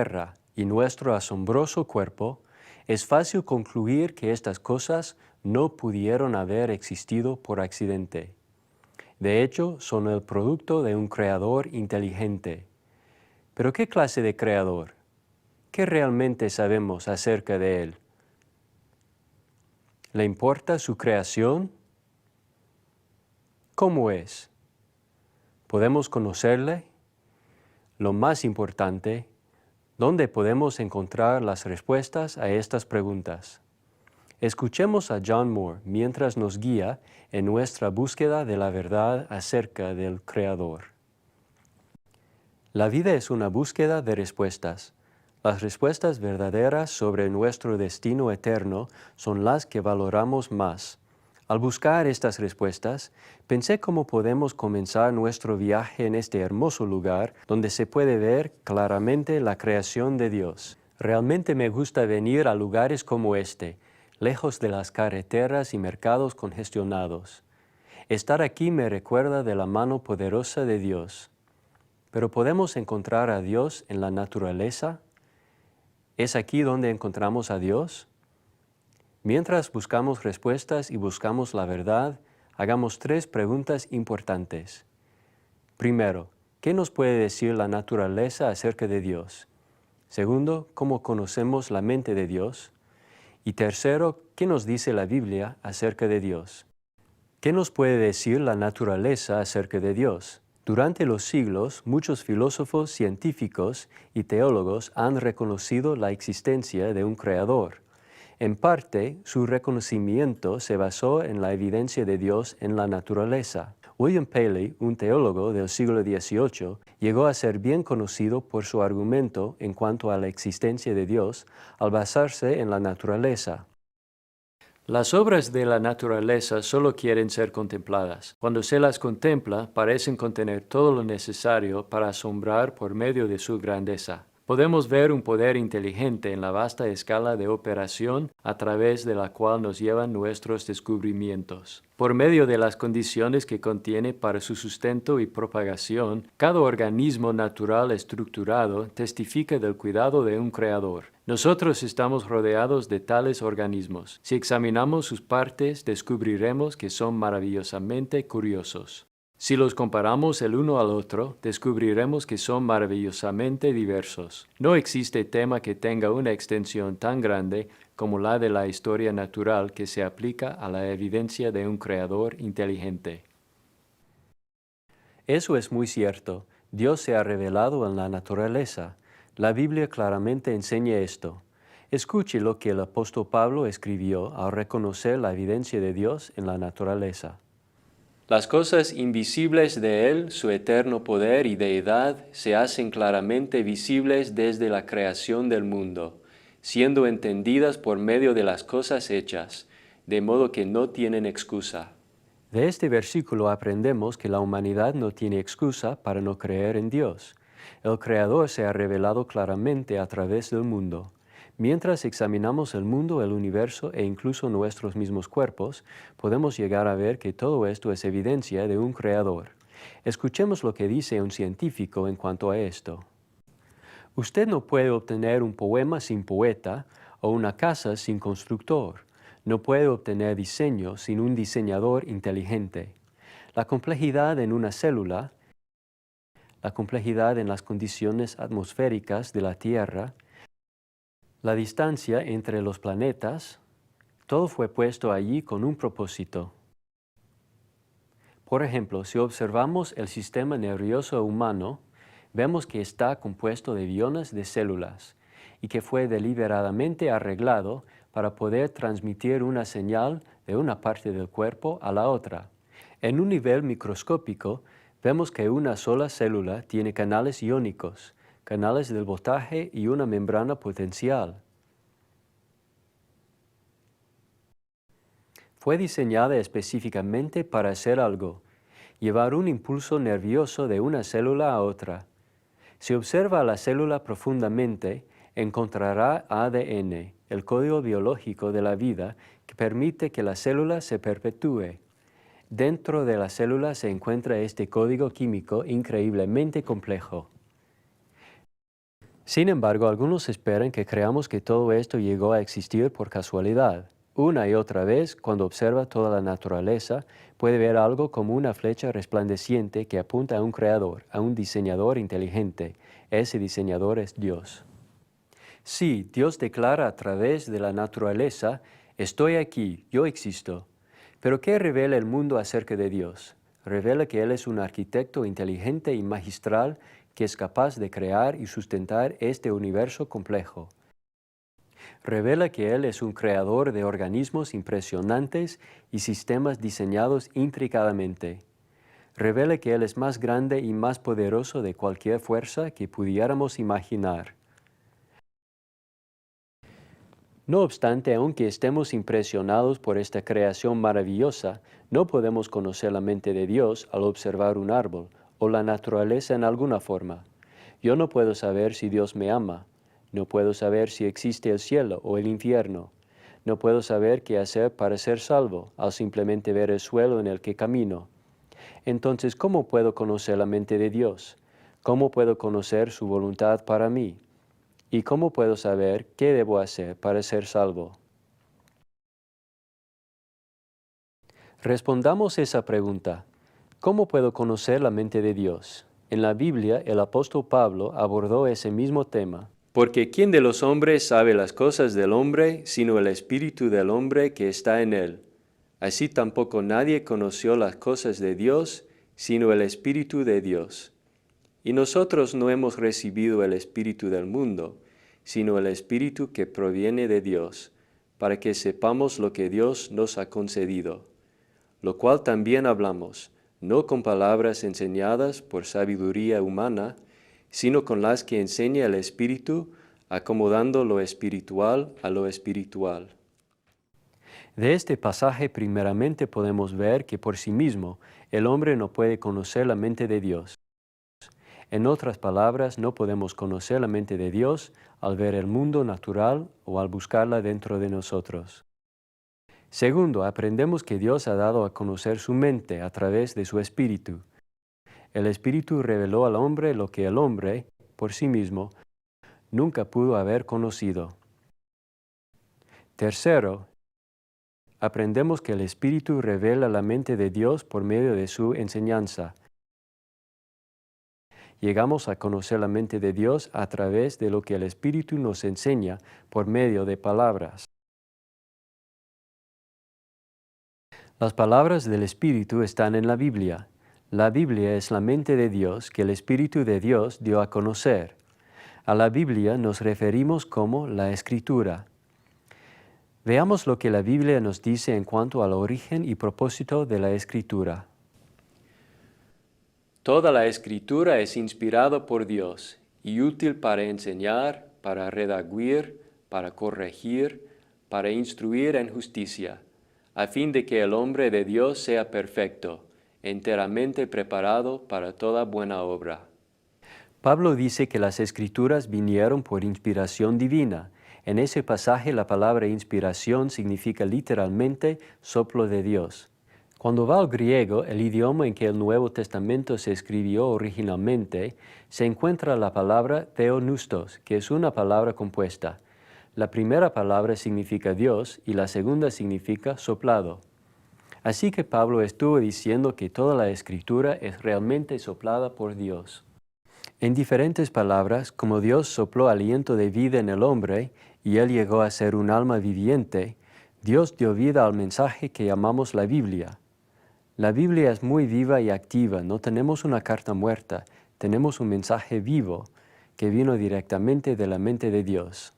tierra y nuestro asombroso cuerpo, es fácil concluir que estas cosas no pudieron haber existido por accidente. De hecho, son el producto de un creador inteligente. ¿Pero qué clase de creador? ¿Qué realmente sabemos acerca de él? ¿Le importa su creación? ¿Cómo es? ¿Podemos conocerle? Lo más importante, ¿dónde podemos encontrar las respuestas a estas preguntas? Escuchemos a John Moore mientras nos guía en nuestra búsqueda de la verdad acerca del Creador. La vida es una búsqueda de respuestas. Las respuestas verdaderas sobre nuestro destino eterno son las que valoramos más. Al buscar estas respuestas, pensé cómo podemos comenzar nuestro viaje en este hermoso lugar donde se puede ver claramente la creación de Dios. Realmente me gusta venir a lugares como este, lejos de las carreteras y mercados congestionados. Estar aquí me recuerda de la mano poderosa de Dios. Pero ¿podemos encontrar a Dios en la naturaleza? ¿Es aquí donde encontramos a Dios? Mientras buscamos respuestas y buscamos la verdad, hagamos 3 preguntas importantes. Primero, ¿qué nos puede decir la naturaleza acerca de Dios? Segundo, ¿cómo conocemos la mente de Dios? Y tercero, ¿qué nos dice la Biblia acerca de Dios? ¿Qué nos puede decir la naturaleza acerca de Dios? Durante los siglos, muchos filósofos, científicos y teólogos han reconocido la existencia de un creador. En parte, su reconocimiento se basó en la evidencia de Dios en la naturaleza. William Paley, un teólogo del siglo XVIII, llegó a ser bien conocido por su argumento en cuanto a la existencia de Dios al basarse en la naturaleza. Las obras de la naturaleza solo quieren ser contempladas. Cuando se las contempla, parecen contener todo lo necesario para asombrar por medio de su grandeza. Podemos ver un poder inteligente en la vasta escala de operación a través de la cual nos llevan nuestros descubrimientos. Por medio de las condiciones que contiene para su sustento y propagación, cada organismo natural estructurado testifica del cuidado de un creador. Nosotros estamos rodeados de tales organismos. Si examinamos sus partes, descubriremos que son maravillosamente curiosos. Si los comparamos el uno al otro, descubriremos que son maravillosamente diversos. No existe tema que tenga una extensión tan grande como la de la historia natural que se aplica a la evidencia de un creador inteligente. Eso es muy cierto. Dios se ha revelado en la naturaleza. La Biblia claramente enseña esto. Escuche lo que el apóstol Pablo escribió al reconocer la evidencia de Dios en la naturaleza. Las cosas invisibles de Él, su eterno poder y deidad, se hacen claramente visibles desde la creación del mundo, siendo entendidas por medio de las cosas hechas, de modo que no tienen excusa. De este versículo aprendemos que la humanidad no tiene excusa para no creer en Dios. El Creador se ha revelado claramente a través del mundo. Mientras examinamos el mundo, el universo e incluso nuestros mismos cuerpos, podemos llegar a ver que todo esto es evidencia de un creador. Escuchemos lo que dice un científico en cuanto a esto. Usted no puede obtener un poema sin poeta o una casa sin constructor. No puede obtener diseño sin un diseñador inteligente. La complejidad en una célula, la complejidad en las condiciones atmosféricas de la Tierra, la distancia entre los planetas, todo fue puesto allí con un propósito. Por ejemplo, si observamos el sistema nervioso humano, vemos que está compuesto de billones de células y que fue deliberadamente arreglado para poder transmitir una señal de una parte del cuerpo a la otra. En un nivel microscópico, vemos que una sola célula tiene canales iónicos, canales del voltaje y una membrana potencial. Fue diseñada específicamente para hacer algo, llevar un impulso nervioso de una célula a otra. Si observa la célula profundamente, encontrará ADN, el código biológico de la vida que permite que la célula se perpetúe. Dentro de la célula se encuentra este código químico increíblemente complejo. Sin embargo, algunos esperan que creamos que todo esto llegó a existir por casualidad. Una y otra vez, cuando observa toda la naturaleza, puede ver algo como una flecha resplandeciente que apunta a un creador, a un diseñador inteligente. Ese diseñador es Dios. Sí, Dios declara a través de la naturaleza, estoy aquí, yo existo. Pero ¿qué revela el mundo acerca de Dios? Revela que Él es un arquitecto inteligente y magistral que es capaz de crear y sustentar este universo complejo. Revela que Él es un creador de organismos impresionantes y sistemas diseñados intricadamente. Revela que Él es más grande y más poderoso de cualquier fuerza que pudiéramos imaginar. No obstante, aunque estemos impresionados por esta creación maravillosa, no podemos conocer la mente de Dios al observar un árbol o la naturaleza en alguna forma. Yo no puedo saber si Dios me ama. No puedo saber si existe el cielo o el infierno. No puedo saber qué hacer para ser salvo al simplemente ver el suelo en el que camino. Entonces, ¿cómo puedo conocer la mente de Dios? ¿Cómo puedo conocer su voluntad para mí? ¿Y cómo puedo saber qué debo hacer para ser salvo? Respondamos esa pregunta. ¿Cómo puedo conocer la mente de Dios? En la Biblia, el apóstol Pablo abordó ese mismo tema. Porque ¿quién de los hombres sabe las cosas del hombre, sino el espíritu del hombre que está en él? Así tampoco nadie conoció las cosas de Dios, sino el espíritu de Dios. Y nosotros no hemos recibido el espíritu del mundo, sino el espíritu que proviene de Dios, para que sepamos lo que Dios nos ha concedido. Lo cual también hablamos, no con palabras enseñadas por sabiduría humana, sino con las que enseña el Espíritu, acomodando lo espiritual a lo espiritual. De este pasaje primeramente podemos ver que por sí mismo el hombre no puede conocer la mente de Dios. En otras palabras, no podemos conocer la mente de Dios al ver el mundo natural o al buscarla dentro de nosotros. Segundo, aprendemos que Dios ha dado a conocer su mente a través de su Espíritu. El Espíritu reveló al hombre lo que el hombre, por sí mismo, nunca pudo haber conocido. Tercero, aprendemos que el Espíritu revela la mente de Dios por medio de su enseñanza. Llegamos a conocer la mente de Dios a través de lo que el Espíritu nos enseña por medio de palabras. Las palabras del Espíritu están en la Biblia. La Biblia es la mente de Dios que el Espíritu de Dios dio a conocer. A la Biblia nos referimos como la Escritura. Veamos lo que la Biblia nos dice en cuanto al origen y propósito de la Escritura. Toda la Escritura es inspirada por Dios y útil para enseñar, para redarguir, para corregir, para instruir en justicia, a fin de que el hombre de Dios sea perfecto, enteramente preparado para toda buena obra. Pablo dice que las Escrituras vinieron por inspiración divina. En ese pasaje la palabra inspiración significa literalmente soplo de Dios. Cuando va al griego, el idioma en que el Nuevo Testamento se escribió originalmente, se encuentra la palabra theopneustos, que es una palabra compuesta. La primera palabra significa Dios y la segunda significa soplado. Así que Pablo estuvo diciendo que toda la Escritura es realmente soplada por Dios. En diferentes palabras, como Dios sopló aliento de vida en el hombre y él llegó a ser un alma viviente, Dios dio vida al mensaje que llamamos la Biblia. La Biblia es muy viva y activa, no tenemos una carta muerta, tenemos un mensaje vivo que vino directamente de la mente de Dios.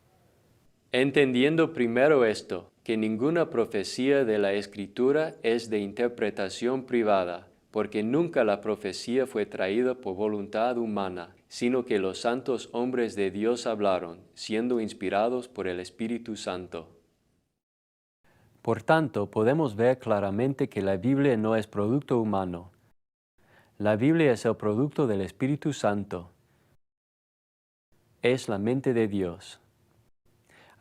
Entendiendo primero esto, que ninguna profecía de la Escritura es de interpretación privada, porque nunca la profecía fue traída por voluntad humana, sino que los santos hombres de Dios hablaron, siendo inspirados por el Espíritu Santo. Por tanto, podemos ver claramente que la Biblia no es producto humano. La Biblia es el producto del Espíritu Santo. Es la mente de Dios.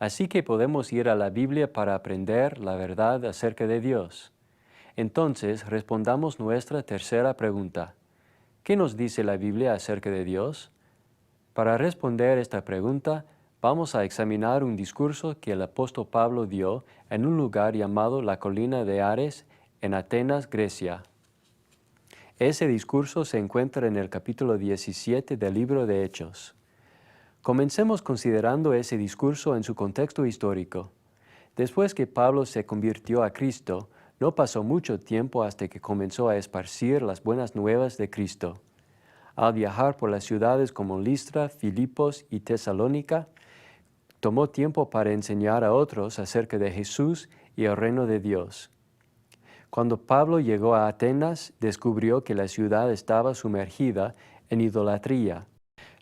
Así que podemos ir a la Biblia para aprender la verdad acerca de Dios. Entonces, respondamos nuestra tercera pregunta. ¿Qué nos dice la Biblia acerca de Dios? Para responder esta pregunta, vamos a examinar un discurso que el apóstol Pablo dio en un lugar llamado la Colina de Ares en Atenas, Grecia. Ese discurso se encuentra en el capítulo 17 del libro de Hechos. Comencemos considerando ese discurso en su contexto histórico. Después que Pablo se convirtió a Cristo, no pasó mucho tiempo hasta que comenzó a esparcir las buenas nuevas de Cristo. Al viajar por las ciudades como Listra, Filipos y Tesalónica, tomó tiempo para enseñar a otros acerca de Jesús y el reino de Dios. Cuando Pablo llegó a Atenas, descubrió que la ciudad estaba sumergida en idolatría.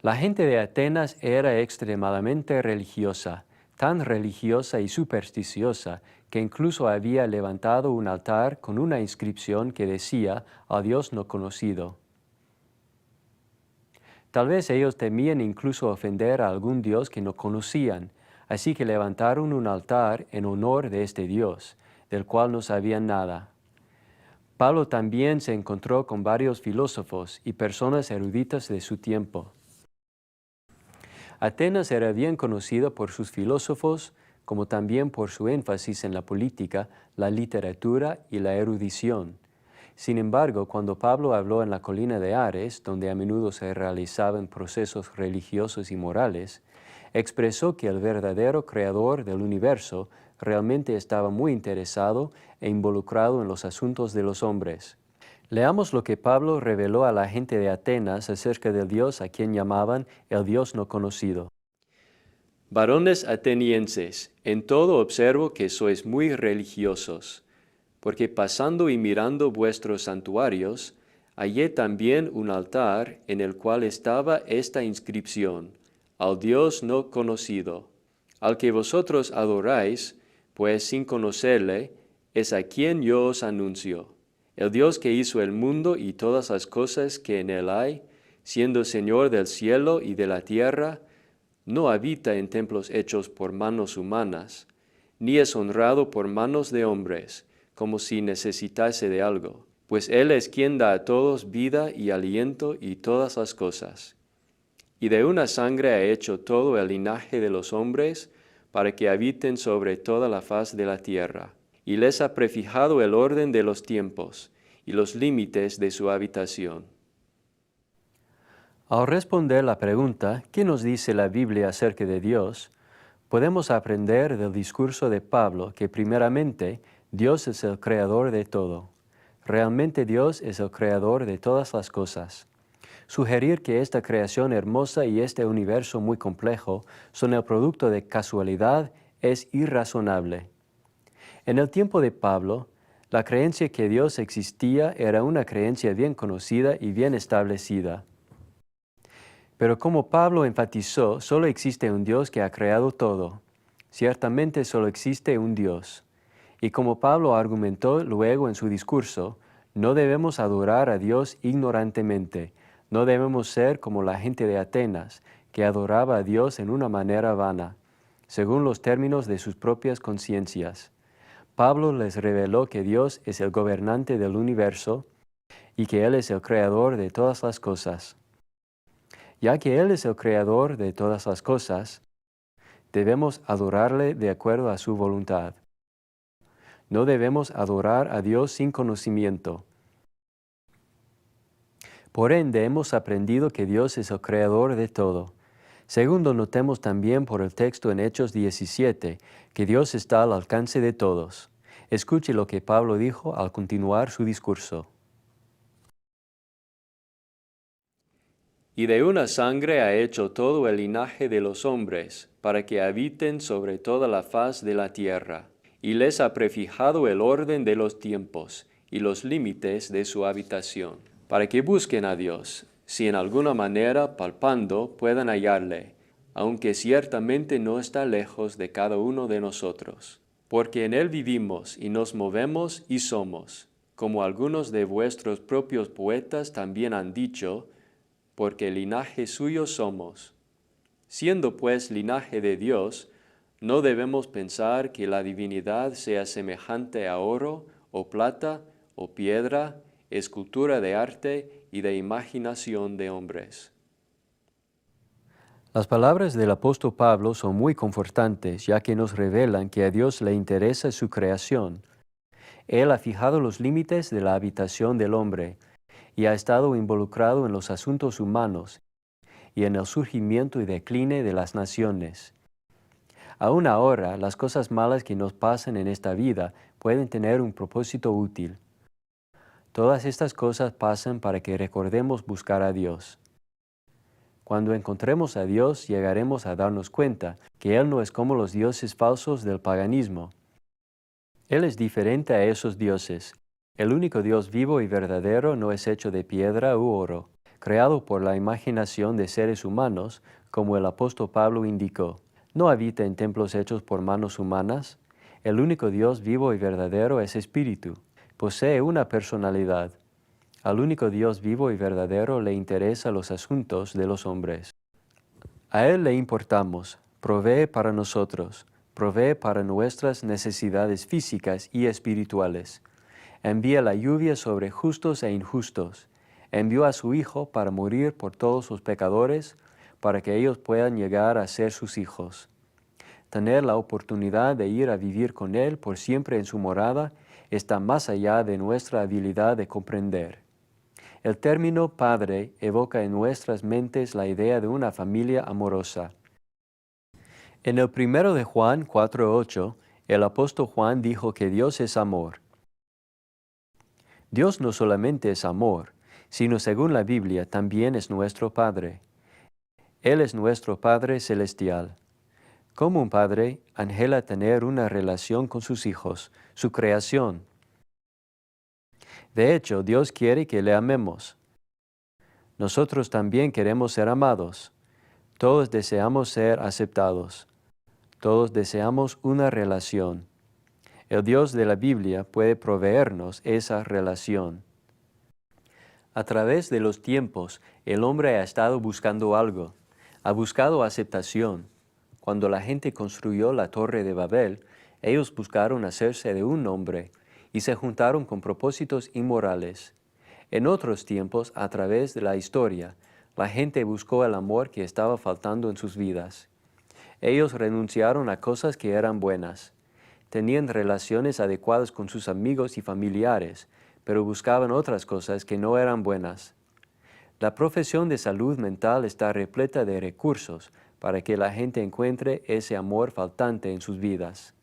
La gente de Atenas era extremadamente religiosa, tan religiosa y supersticiosa que incluso había levantado un altar con una inscripción que decía «A Dios no conocido». Tal vez ellos temían incluso ofender a algún Dios que no conocían, así que levantaron un altar en honor de este Dios, del cual no sabían nada. Pablo también se encontró con varios filósofos y personas eruditas de su tiempo. Atenas era bien conocido por sus filósofos, como también por su énfasis en la política, la literatura y la erudición. Sin embargo, cuando Pablo habló en la colina de Ares, donde a menudo se realizaban procesos religiosos y morales, expresó que el verdadero creador del universo realmente estaba muy interesado e involucrado en los asuntos de los hombres. Leamos lo que Pablo reveló a la gente de Atenas acerca del Dios a quien llamaban el Dios no conocido. Varones atenienses, en todo observo que sois muy religiosos, porque pasando y mirando vuestros santuarios, hallé también un altar en el cual estaba esta inscripción: al Dios no conocido, al que vosotros adoráis, pues sin conocerle, es a quien yo os anuncio. El Dios que hizo el mundo y todas las cosas que en él hay, siendo Señor del cielo y de la tierra, no habita en templos hechos por manos humanas, ni es honrado por manos de hombres, como si necesitase de algo, pues Él es quien da a todos vida y aliento y todas las cosas. Y de una sangre ha hecho todo el linaje de los hombres, para que habiten sobre toda la faz de la tierra, y les ha prefijado el orden de los tiempos y los límites de su habitación. Al responder la pregunta, ¿qué nos dice la Biblia acerca de Dios?, podemos aprender del discurso de Pablo que primeramente Dios es el creador de todo. Realmente Dios es el creador de todas las cosas. Sugerir que esta creación hermosa y este universo muy complejo son el producto de casualidad es irrazonable. En el tiempo de Pablo, la creencia que Dios existía era una creencia bien conocida y bien establecida. Pero como Pablo enfatizó, solo existe un Dios que ha creado todo. Ciertamente solo existe un Dios. Y como Pablo argumentó luego en su discurso, no debemos adorar a Dios ignorantemente. No debemos ser como la gente de Atenas, que adoraba a Dios en una manera vana, según los términos de sus propias conciencias. Pablo les reveló que Dios es el gobernante del universo y que Él es el creador de todas las cosas. Ya que Él es el creador de todas las cosas, debemos adorarle de acuerdo a su voluntad. No debemos adorar a Dios sin conocimiento. Por ende, hemos aprendido que Dios es el creador de todo. Segundo, notemos también por el texto en Hechos 17 que Dios está al alcance de todos. Escuche lo que Pablo dijo al continuar su discurso. Y de una sangre ha hecho todo el linaje de los hombres, para que habiten sobre toda la faz de la tierra, y les ha prefijado el orden de los tiempos y los límites de su habitación, para que busquen a Dios, si en alguna manera palpando puedan hallarle, aunque ciertamente no está lejos de cada uno de nosotros. Porque en Él vivimos y nos movemos y somos, como algunos de vuestros propios poetas también han dicho, porque linaje suyo somos. Siendo pues linaje de Dios, no debemos pensar que la divinidad sea semejante a oro, o plata, o piedra, escultura de arte y de imaginación de hombres. Las palabras del apóstol Pablo son muy confortantes, ya que nos revelan que a Dios le interesa su creación. Él ha fijado los límites de la habitación del hombre y ha estado involucrado en los asuntos humanos y en el surgimiento y decline de las naciones. Aún ahora, las cosas malas que nos pasan en esta vida pueden tener un propósito útil. Todas estas cosas pasan para que recordemos buscar a Dios. Cuando encontremos a Dios, llegaremos a darnos cuenta que Él no es como los dioses falsos del paganismo. Él es diferente a esos dioses. El único Dios vivo y verdadero no es hecho de piedra u oro, creado por la imaginación de seres humanos, como el apóstol Pablo indicó. No habita en templos hechos por manos humanas. El único Dios vivo y verdadero es espíritu. Posee una personalidad. Al único Dios vivo y verdadero le interesan los asuntos de los hombres. A Él le importamos, provee para nosotros, provee para nuestras necesidades físicas y espirituales. Envía la lluvia sobre justos e injustos. Envió a su Hijo para morir por todos los pecadores, para que ellos puedan llegar a ser sus hijos. Tener la oportunidad de ir a vivir con Él por siempre en su morada está más allá de nuestra habilidad de comprender. El término Padre evoca en nuestras mentes la idea de una familia amorosa. En el 1 de Juan 4:8, el apóstol Juan dijo que Dios es amor. Dios no solamente es amor, sino según la Biblia también es nuestro Padre. Él es nuestro Padre celestial. Como un padre, anhela tener una relación con sus hijos, su creación. De hecho, Dios quiere que le amemos. Nosotros también queremos ser amados. Todos deseamos ser aceptados. Todos deseamos una relación. El Dios de la Biblia puede proveernos esa relación. A través de los tiempos, el hombre ha estado buscando algo. Ha buscado aceptación. Cuando la gente construyó la Torre de Babel, ellos buscaron hacerse de un nombre y se juntaron con propósitos inmorales. En otros tiempos, a través de la historia, la gente buscó el amor que estaba faltando en sus vidas. Ellos renunciaron a cosas que eran buenas. Tenían relaciones adecuadas con sus amigos y familiares, pero buscaban otras cosas que no eran buenas. La profesión de salud mental está repleta de recursos para que la gente encuentre ese amor faltante en sus vidas.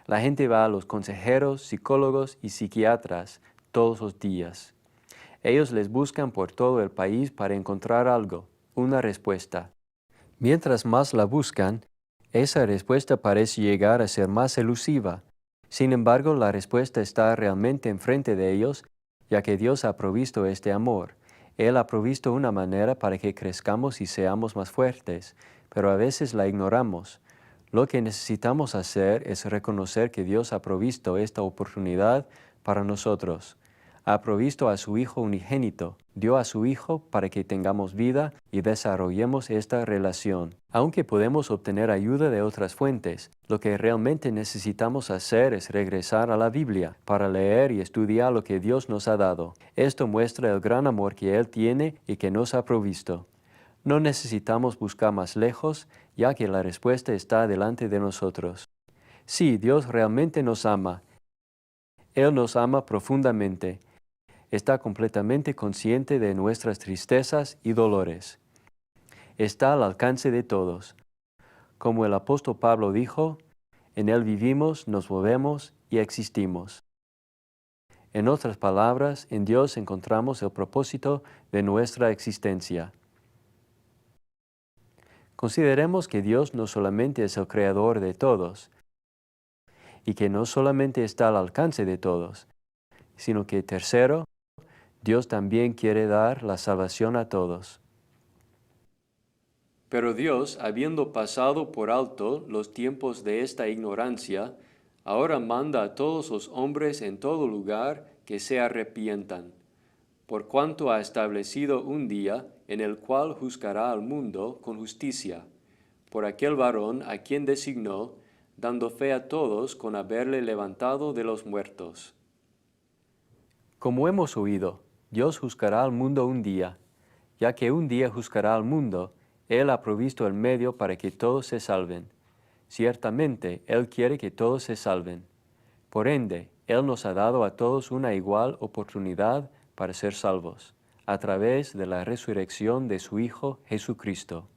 La gente va a los consejeros, psicólogos y psiquiatras todos los días. Ellos les buscan por todo el país para encontrar algo, una respuesta. Mientras más la buscan, esa respuesta parece llegar a ser más elusiva. Sin embargo, la respuesta está realmente enfrente de ellos, ya que Dios ha provisto este amor. Él ha provisto una manera para que crezcamos y seamos más fuertes, pero a veces la ignoramos. Lo que necesitamos hacer es reconocer que Dios ha provisto esta oportunidad para nosotros. Ha provisto a su Hijo unigénito, dio a su Hijo para que tengamos vida y desarrollemos esta relación. Aunque podemos obtener ayuda de otras fuentes, lo que realmente necesitamos hacer es regresar a la Biblia para leer y estudiar lo que Dios nos ha dado. Esto muestra el gran amor que Él tiene y que nos ha provisto. No necesitamos buscar más lejos, ya que la respuesta está delante de nosotros. Sí, Dios realmente nos ama. Él nos ama profundamente. Está completamente consciente de nuestras tristezas y dolores. Está al alcance de todos. Como el apóstol Pablo dijo, en Él vivimos, nos movemos y existimos. En otras palabras, en Dios encontramos el propósito de nuestra existencia. Consideremos que Dios no solamente es el creador de todos, y que no solamente está al alcance de todos, sino que tercero, Dios también quiere dar la salvación a todos. Pero Dios, habiendo pasado por alto los tiempos de esta ignorancia, ahora manda a todos los hombres en todo lugar que se arrepientan, por cuanto ha establecido un día en el cual juzgará al mundo con justicia, por aquel varón a quien designó, dando fe a todos con haberle levantado de los muertos. Como hemos oído, Dios juzgará al mundo un día. Ya que un día juzgará al mundo, Él ha provisto el medio para que todos se salven. Ciertamente, Él quiere que todos se salven. Por ende, Él nos ha dado a todos una igual oportunidad para ser salvos, a través de la resurrección de su Hijo Jesucristo.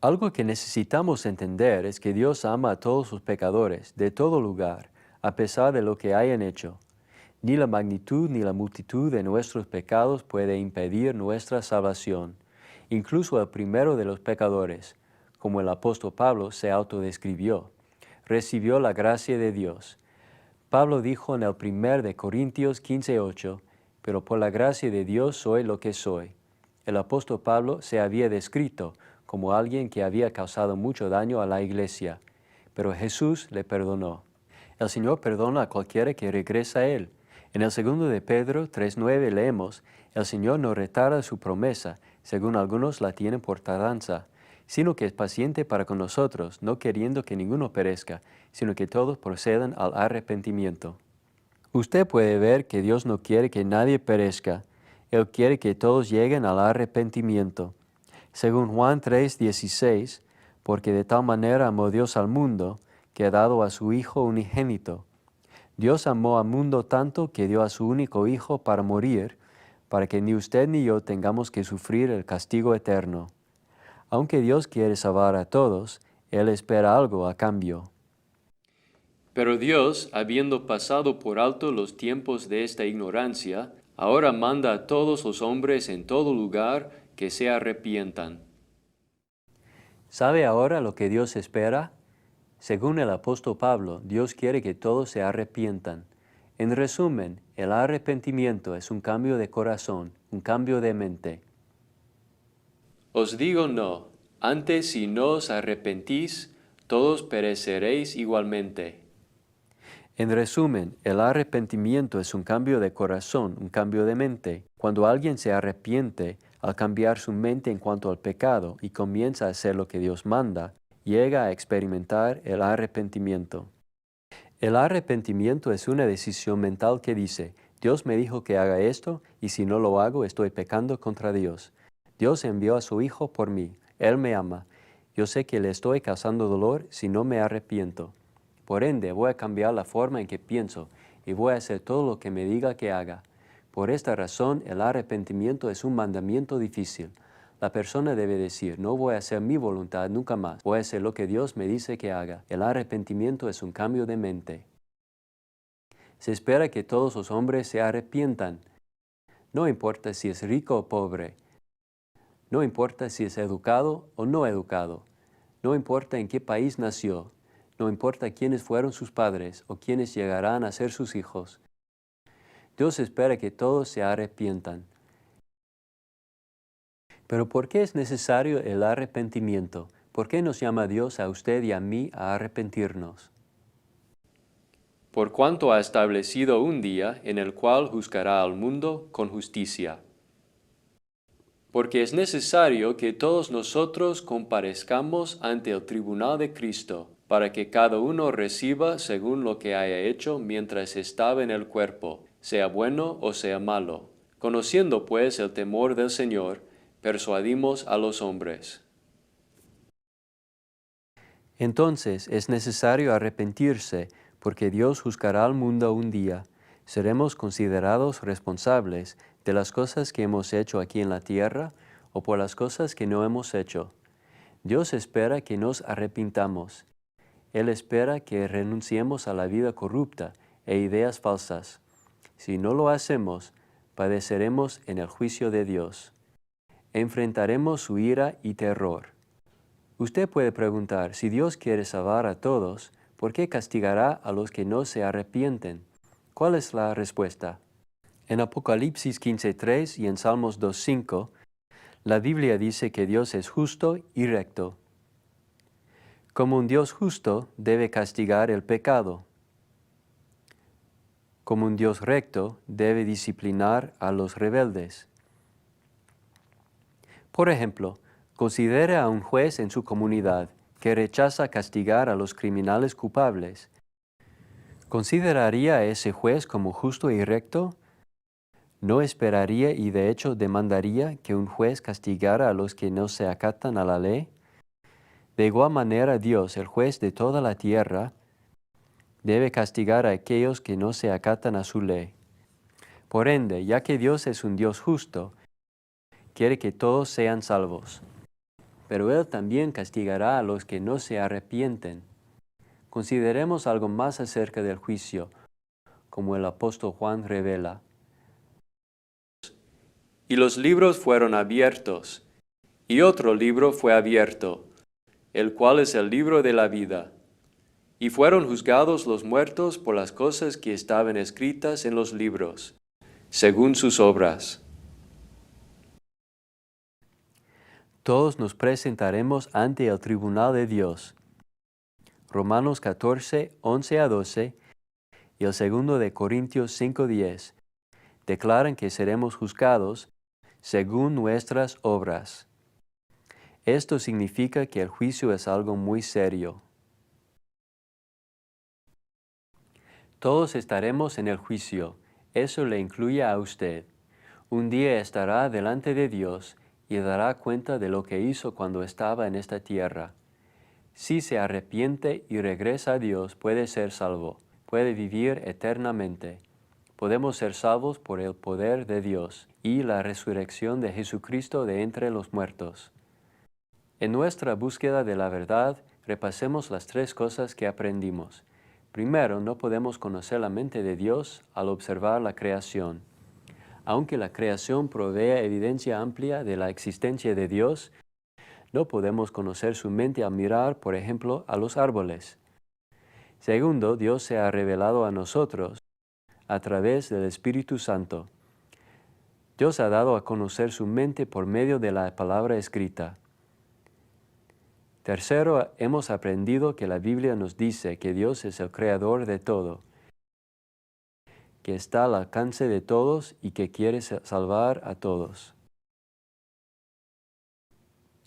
Algo que necesitamos entender es que Dios ama a todos los pecadores, de todo lugar, a pesar de lo que hayan hecho. Ni la magnitud ni la multitud de nuestros pecados puede impedir nuestra salvación. Incluso el primero de los pecadores, como el apóstol Pablo se autodescribió, recibió la gracia de Dios. Pablo dijo en el 1 de Corintios 15:8, pero por la gracia de Dios soy lo que soy. El apóstol Pablo se había descrito como alguien que había causado mucho daño a la iglesia, pero Jesús le perdonó. El Señor perdona a cualquiera que regresa a Él. En el 2 de Pedro 3:9 leemos, el Señor no retarda su promesa, según algunos la tienen por tardanza, sino que es paciente para con nosotros, no queriendo que ninguno perezca, sino que todos procedan al arrepentimiento. Usted puede ver que Dios no quiere que nadie perezca. Él quiere que todos lleguen al arrepentimiento. Según Juan 3:16, porque de tal manera amó Dios al mundo, que ha dado a su Hijo unigénito. Dios amó al mundo tanto que dio a su único Hijo para morir, para que ni usted ni yo tengamos que sufrir el castigo eterno. Aunque Dios quiere salvar a todos, Él espera algo a cambio. Pero Dios, habiendo pasado por alto los tiempos de esta ignorancia, ahora manda a todos los hombres en todo lugar que se arrepientan. ¿Sabe ahora lo que Dios espera? Según el apóstol Pablo, Dios quiere que todos se arrepientan. En resumen, el arrepentimiento es un cambio de corazón, un cambio de mente. Os digo no, antes si no os arrepentís, todos pereceréis igualmente. En resumen, el arrepentimiento es un cambio de corazón, un cambio de mente. Cuando alguien se arrepiente, al cambiar su mente en cuanto al pecado y comienza a hacer lo que Dios manda, llega a experimentar el arrepentimiento. El arrepentimiento es una decisión mental que dice, Dios me dijo que haga esto y si no lo hago estoy pecando contra Dios. Dios envió a su Hijo por mí. Él me ama. Yo sé que le estoy causando dolor si no me arrepiento. Por ende, voy a cambiar la forma en que pienso y voy a hacer todo lo que me diga que haga. Por esta razón, el arrepentimiento es un mandamiento difícil. La persona debe decir, no voy a hacer mi voluntad nunca más, voy a hacer lo que Dios me dice que haga. El arrepentimiento es un cambio de mente. Se espera que todos los hombres se arrepientan. No importa si es rico o pobre. No importa si es educado o no educado. No importa en qué país nació. No importa quiénes fueron sus padres o quiénes llegarán a ser sus hijos. Dios espera que todos se arrepientan. Pero ¿por qué es necesario el arrepentimiento? ¿Por qué nos llama Dios a usted y a mí a arrepentirnos? Por cuanto ha establecido un día en el cual juzgará al mundo con justicia. Porque es necesario que todos nosotros comparezcamos ante el tribunal de Cristo, para que cada uno reciba según lo que haya hecho mientras estaba en el cuerpo, sea bueno o sea malo. Conociendo pues el temor del Señor, persuadimos a los hombres. Entonces es necesario arrepentirse, porque Dios juzgará al mundo un día. Seremos considerados responsables de las cosas que hemos hecho aquí en la tierra o por las cosas que no hemos hecho. Dios espera que nos arrepintamos. Él espera que renunciemos a la vida corrupta e ideas falsas. Si no lo hacemos, padeceremos en el juicio de Dios. Enfrentaremos su ira y terror. Usted puede preguntar, si Dios quiere salvar a todos, ¿por qué castigará a los que no se arrepienten? ¿Cuál es la respuesta? En Apocalipsis 15:3 y en Salmos 2:5, la Biblia dice que Dios es justo y recto. Como un Dios justo, debe castigar el pecado. Como un Dios recto, debe disciplinar a los rebeldes. Por ejemplo, considere a un juez en su comunidad que rechaza castigar a los criminales culpables. ¿Consideraría a ese juez como justo y recto? no esperaría y de hecho demandaría que un juez castigara a los que no se acatan a la ley? De igual manera Dios, el juez de toda la tierra, debe castigar a aquellos que no se acatan a su ley. Por ende, ya que Dios es un Dios justo, quiere que todos sean salvos. Pero Él también castigará a los que no se arrepienten. Consideremos algo más acerca del juicio, como el apóstol Juan revela. Y los libros fueron abiertos, y otro libro fue abierto, el cual es el libro de la vida. Y fueron juzgados los muertos por las cosas que estaban escritas en los libros, según sus obras. Todos nos presentaremos ante el tribunal de Dios. Romanos 14, 11 a 12 y el 2 de Corintios 5, 10 declaran que seremos juzgados según nuestras obras. Esto significa que el juicio es algo muy serio. Todos estaremos en el juicio. Eso le incluye a usted. Un día estará delante de Dios y dará cuenta de lo que hizo cuando estaba en esta tierra. Si se arrepiente y regresa a Dios, puede ser salvo, puede vivir eternamente. Podemos ser salvos por el poder de Dios y la resurrección de Jesucristo de entre los muertos. En nuestra búsqueda de la verdad, repasemos las 3 cosas que aprendimos. Primero, no podemos conocer la mente de Dios al observar la creación. Aunque la creación provee evidencia amplia de la existencia de Dios, no podemos conocer su mente al mirar, por ejemplo, a los árboles. Segundo, Dios se ha revelado a nosotros a través del Espíritu Santo. Dios ha dado a conocer su mente por medio de la palabra escrita. Tercero, hemos aprendido que la Biblia nos dice que Dios es el creador de todo, que está al alcance de todos y que quiere salvar a todos.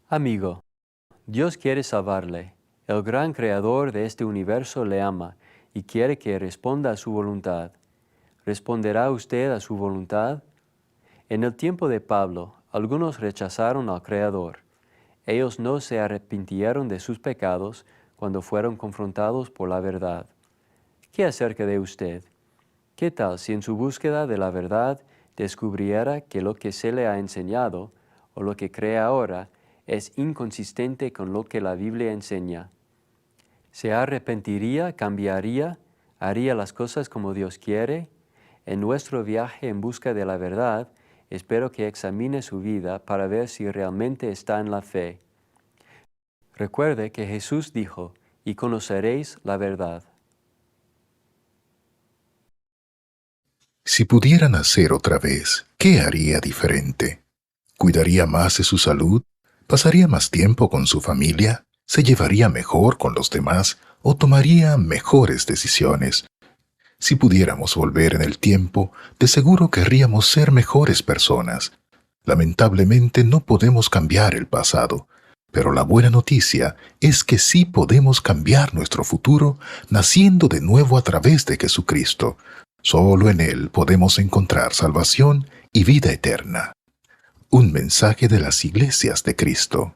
Amigo, Dios quiere salvarle. El gran creador de este universo le ama y quiere que responda a su voluntad. ¿Responderá usted a su voluntad? En el tiempo de Pablo, algunos rechazaron al Creador. Ellos no se arrepintieron de sus pecados cuando fueron confrontados por la verdad. ¿Qué acerca de usted? ¿Qué tal si en su búsqueda de la verdad descubriera que lo que se le ha enseñado o lo que cree ahora es inconsistente con lo que la Biblia enseña? ¿Se arrepentiría, cambiaría, haría las cosas como Dios quiere? En nuestro viaje en busca de la verdad, espero que examine su vida para ver si realmente está en la fe. Recuerde que Jesús dijo, y conoceréis la verdad. Si pudiera nacer otra vez, ¿qué haría diferente? ¿Cuidaría más de su salud? ¿Pasaría más tiempo con su familia? ¿Se llevaría mejor con los demás? ¿O tomaría mejores decisiones? Si pudiéramos volver en el tiempo, de seguro querríamos ser mejores personas. Lamentablemente no podemos cambiar el pasado, pero la buena noticia es que sí podemos cambiar nuestro futuro naciendo de nuevo a través de Jesucristo. Solo en Él podemos encontrar salvación y vida eterna. Un mensaje de las Iglesias de Cristo.